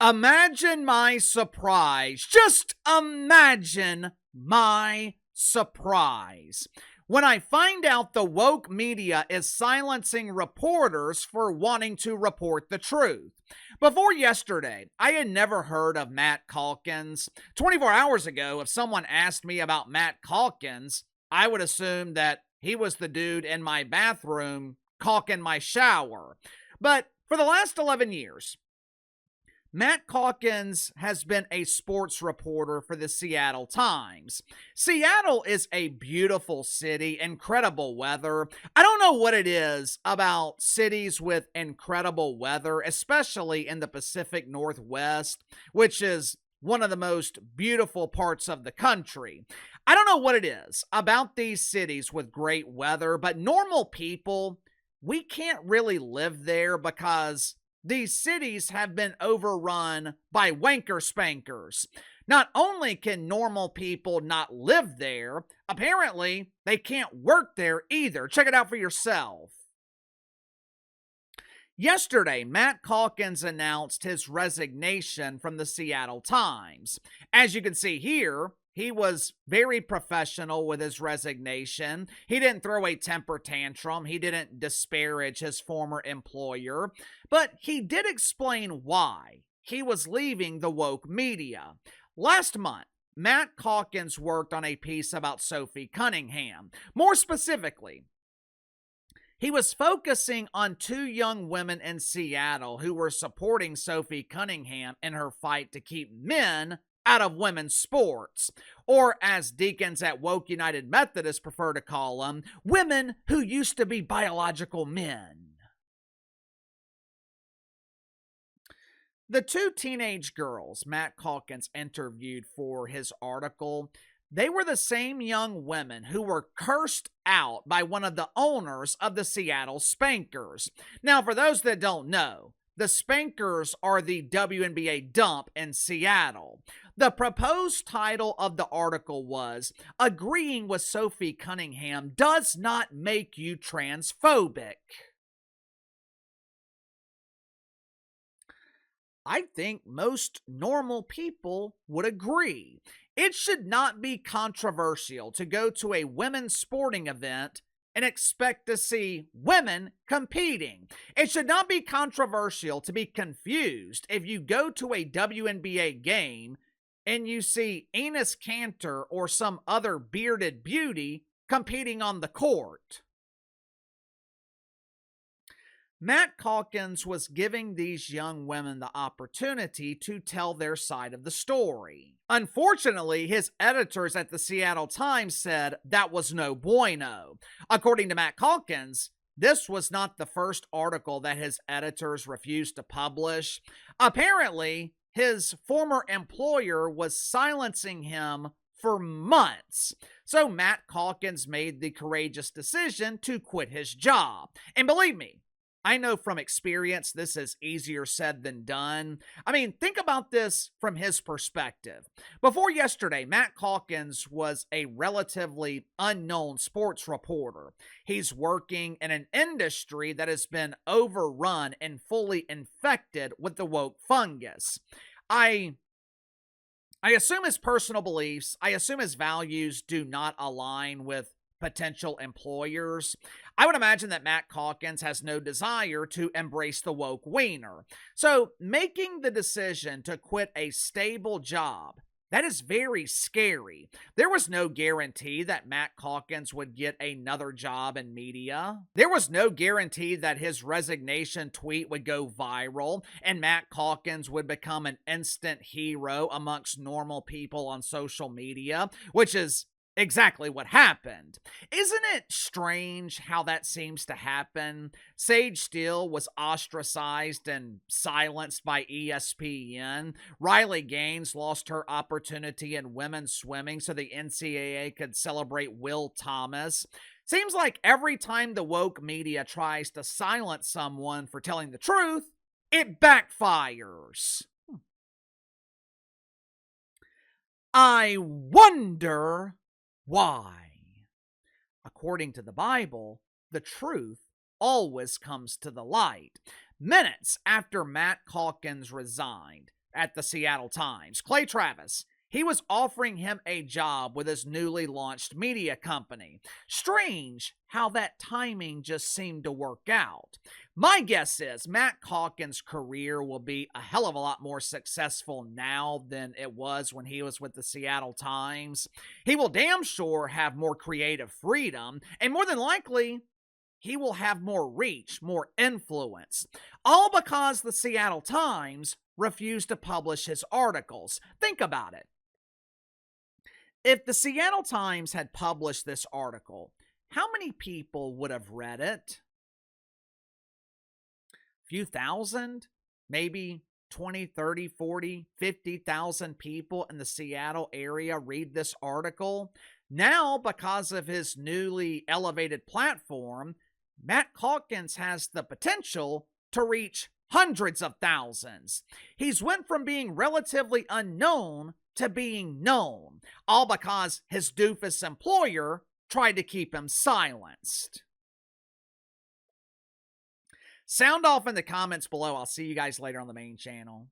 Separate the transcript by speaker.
Speaker 1: Imagine my surprise. Just imagine my surprise when I find out the woke media is silencing reporters for wanting to report the truth. Before yesterday, I had never heard of Matt Calkins. 24 hours ago, if someone asked me about Matt Calkins, I would assume that he was the dude in my bathroom caulking my shower. But for the last 11 years, Matt Calkins has been a sports reporter for the Seattle Times. Seattle is a beautiful city, incredible weather. I don't know what it is about cities with incredible weather, especially in the Pacific Northwest, which is one of the most beautiful parts of the country. I don't know what it is about these cities with great weather, but normal people, we can't really live there because these cities have been overrun by wanker spankers. Not only can normal people not live there, apparently they can't work there either. Check it out for yourself. Yesterday, Matt Calkins announced his resignation from the Seattle Times. As you can see here, he was very professional with his resignation. He didn't throw a temper tantrum. He didn't disparage his former employer. But he did explain why he was leaving the woke media. Last month, Matt Calkins worked on a piece about Sophie Cunningham. More specifically, he was focusing on two young women in Seattle who were supporting Sophie Cunningham in her fight to keep men out of women's sports, or as deacons at Woke United Methodist prefer to call them, women who used to be biological men. The two teenage girls Matt Calkins interviewed for his article, they were the same young women who were cursed out by one of the owners of the Seattle Spankers. Now, for those that don't know, the Spankers are the WNBA dump in Seattle. The proposed title of the article was, "Agreeing with Sophie Cunningham does not make you transphobic." I think most normal people would agree. It should not be controversial to go to a women's sporting event and expect to see women competing. It should not be controversial to be confused if you go to a WNBA game and you see Enes Kanter or some other bearded beauty competing on the court. Matt Calkins was giving these young women the opportunity to tell their side of the story. Unfortunately, his editors at the Seattle Times said that was no bueno. According to Matt Calkins, this was not the first article that his editors refused to publish. Apparently, his former employer was silencing him for months. So Matt Calkins made the courageous decision to quit his job. And believe me, I know from experience this is easier said than done. I mean, think about this from his perspective. Before yesterday, Matt Calkins was a relatively unknown sports reporter. He's working in an industry that has been overrun and fully infected with the woke fungus. I assume his personal beliefs, I assume his values do not align with potential employers. I would imagine that Matt Calkins has no desire to embrace the woke wiener. So making the decision to quit a stable job, that is very scary. There was no guarantee that Matt Calkins would get another job in media. There was no guarantee that his resignation tweet would go viral and Matt Calkins would become an instant hero amongst normal people on social media, which is exactly what happened. Isn't it strange how that seems to happen? Sage Steele was ostracized and silenced by ESPN. Riley Gaines lost her opportunity in women's swimming so the NCAA could celebrate Will Thomas. Seems like every time the woke media tries to silence someone for telling the truth, it backfires. I wonder why. According to the Bible, the truth always comes to the light. Minutes after Matt Calkins resigned, at the Seattle Times, Clay Travis. He was offering him a job with his newly launched media company. Strange how that timing just seemed to work out. My guess is Matt Calkins' career will be a hell of a lot more successful now than it was when he was with the Seattle Times. He will damn sure have more creative freedom, and more than likely, he will have more reach, more influence. All because the Seattle Times refused to publish his articles. Think about it. If the Seattle Times had published this article, how many people would have read it? A few thousand? Maybe 20, 30, 40, 50,000 people in the Seattle area read this article. Now, because of his newly elevated platform, Matt Calkins has the potential to reach hundreds of thousands. He's went from being relatively unknown to being known, all because his doofus employer tried to keep him silenced. Sound off in the comments below. I'll see you guys later on the main channel.